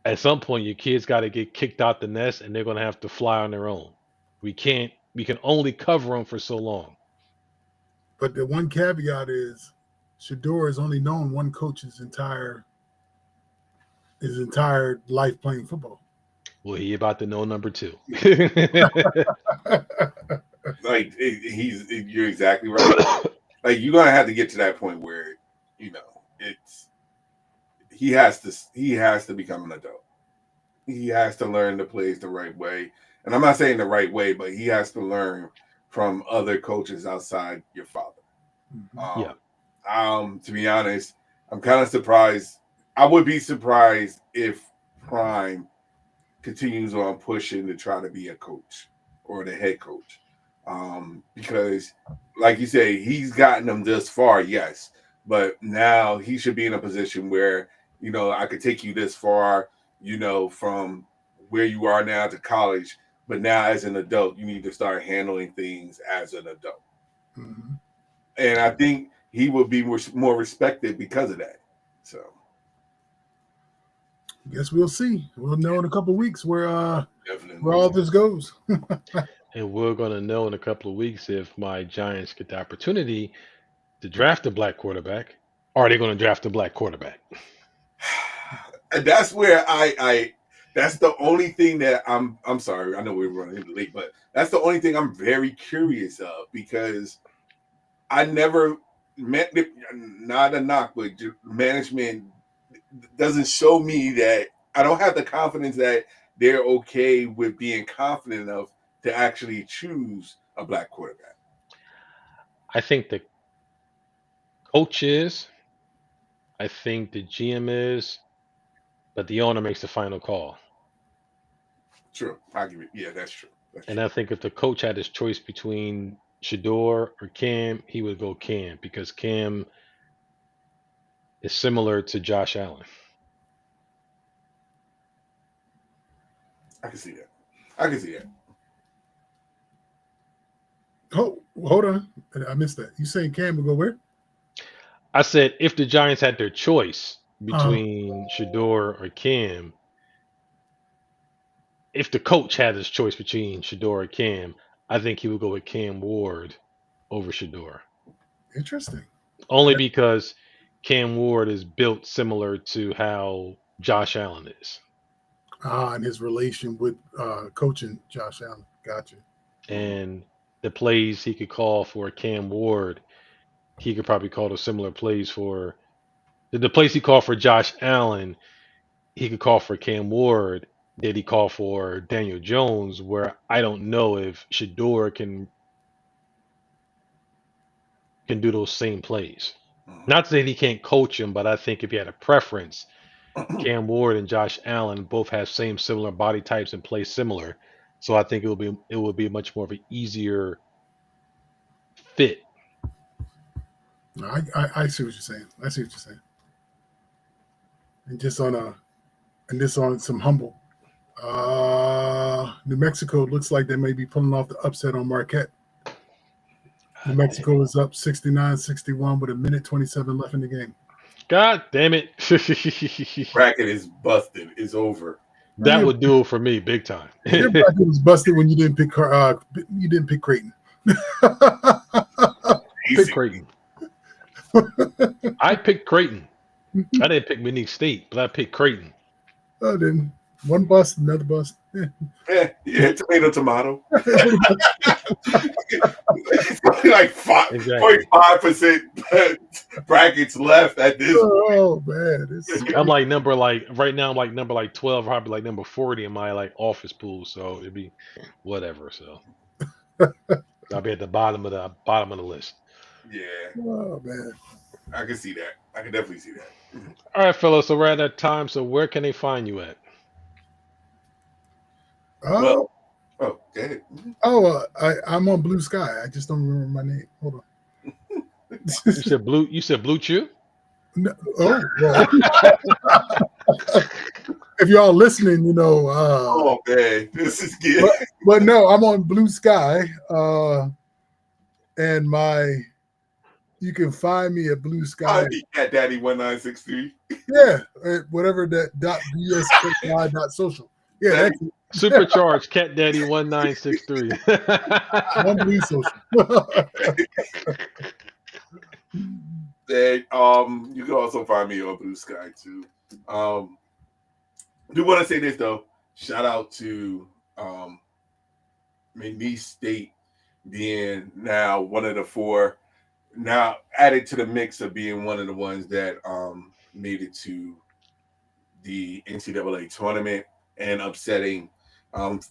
At some point, your kids got to get kicked out the nest, and they're going to have to fly on their own. We can't. We can only cover them for so long. but the one caveat is Shador has only known one coach his entire life playing football. Well, he about to know number two. Like you're exactly right. Like you're gonna have to get to that point where it's he has to become an adult. He has to learn the plays the right way, and I'm not saying the right way, but he has to learn from other coaches outside your father. Mm-hmm. Yeah. To be honest, I'm kind of surprised. I would be surprised if Prime continues on pushing to try to be a coach or the head coach. Because, like you say, he's gotten them this far, yes, but now he should be in a position where, I could take you this far, from where you are now to college, but now as an adult, you need to start handling things as an adult. Mm-hmm. And I think he will be more respected because of that. So, Guess we'll see. We'll know in a couple of weeks where definitely. all this goes. And we're going to know in a couple of weeks if my Giants get the opportunity to draft a black quarterback. Or are they going to draft a black quarterback? And that's where that's the only thing that I'm sorry, I know we're running late, but that's the only thing I'm very curious of because I never not a knock, but management doesn't show me that. I don't have the confidence that they're okay with being confident enough to actually choose a black quarterback. I think the coach is. I think the GM is, but the owner makes the final call. True, I give it. Yeah, that's true. That's And true. I think if the coach had his choice between Shador or Cam, he would go Cam because Cam is similar to Josh Allen. I can see that. I can see that. Oh, hold on. I missed that. You saying Cam will go where? I said if the Giants had their choice Uh, between Shador or Cam, if the coach had his choice between Shador or Cam, I think he would go with Cam Ward over Shador. Interesting. Only because Cam Ward is built similar to how Josh Allen is. And his relation with coaching Josh Allen. Gotcha. Mhm. And the plays he could call for Cam Ward, he could probably call the similar plays for the plays he called for Josh Allen, he could call for Cam Ward. Did he call for Daniel Jones? Where I don't know if Shador can do those same plays. Not that he can't coach him, but I think if he had a preference, Mhm. Cam Ward and Josh Allen both have same similar body types and play similar. So I think it will be much more of an easier fit. No, I see what you're saying. I see what you're saying. And just on a and this on some humble. New Mexico looks like they may be pulling off the upset on Marquette. New Mexico is up 69-61 with a minute 27 left in the game. God damn it. Bracket is busted. It's over. Man, That would do it for me big time. your bracket was busted when you didn't pick Creighton. Pick Basically. Creighton. I picked Creighton. I didn't pick Mini State, but I picked Creighton. Oh, then one bust, another bust. Yeah, tomato. It's only like Exactly. 0.5% brackets left at this Oh man, I'm like number like right now I'm like number like 12, probably like number 40 in my like office pool. So it'd be whatever. So I'll be at the bottom of the list. Yeah, oh man. I can see that. I can definitely see that. All right, fellas. So we're at that time. So where can they find you at? Oh, Well, oh, go ahead. I'm on Blue Sky. I just don't remember my name. Hold on. You said blue. You said Blue Chew. No, well, if y'all listening, Oh man, this is good. but no, I'm on Blue Sky, and you can find me at Blue Sky. I'd be Cat Daddy 1963. Yeah, whatever that .bsky.social. Yeah, that's it. Supercharged Cat Daddy 1963. On Blue Social. And you can also find me on Blue Sky too. Do want to say this though. Shout out to McNeese State being now one of the four, now added to the mix of being one of the ones that made it to the NCAA tournament and upsetting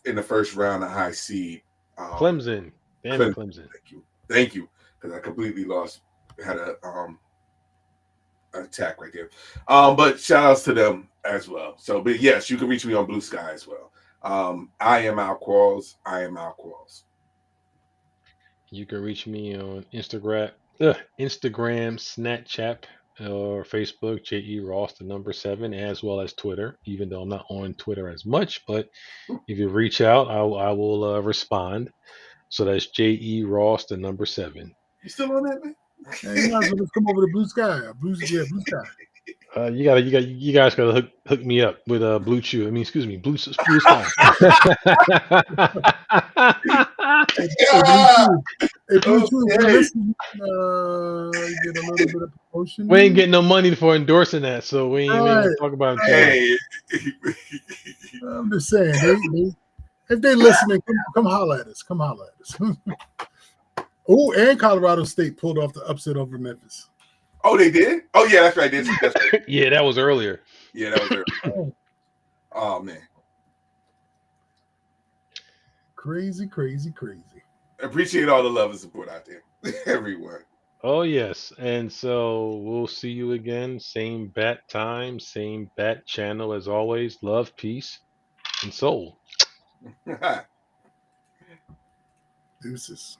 in the first round a high seed. Clemson. Damn it, Clemson. Thank you, because I completely had a attack right there. But shout outs to them as well. So, but yes, you can reach me on Blue Sky as well. I am Al Quarles. You can reach me on Instagram, Snapchat, or Facebook, Ross the number 7, as well as Twitter. Even though I'm not on Twitter as much, but if you reach out, I will respond. So that's Ross the number 7. You still on that, man? Hey, you might as well just come over to Blue Sky. Blue Sky. You guys gotta hook me up with Blue Chew. I mean, excuse me, Blue Sky. Hey, Blue Chew, if you're listening, you get a little bit of promotion. We ain't getting no money for endorsing that, so we ain't gonna talk about it too much. Hey, I'm just saying, if they're listening, come holler at us. Come holler at us. Oh, and Colorado State pulled off the upset over Memphis. Oh, they did. Oh yeah, that's right. That's right. Yeah, that was earlier. Yeah, that was there. Oh, Oh man, crazy, crazy, crazy. appreciate all the love and support out there, everyone. Oh yes, and so we'll see you again, same bat time, same bat channel as always. Love, peace, and soul. Deuces.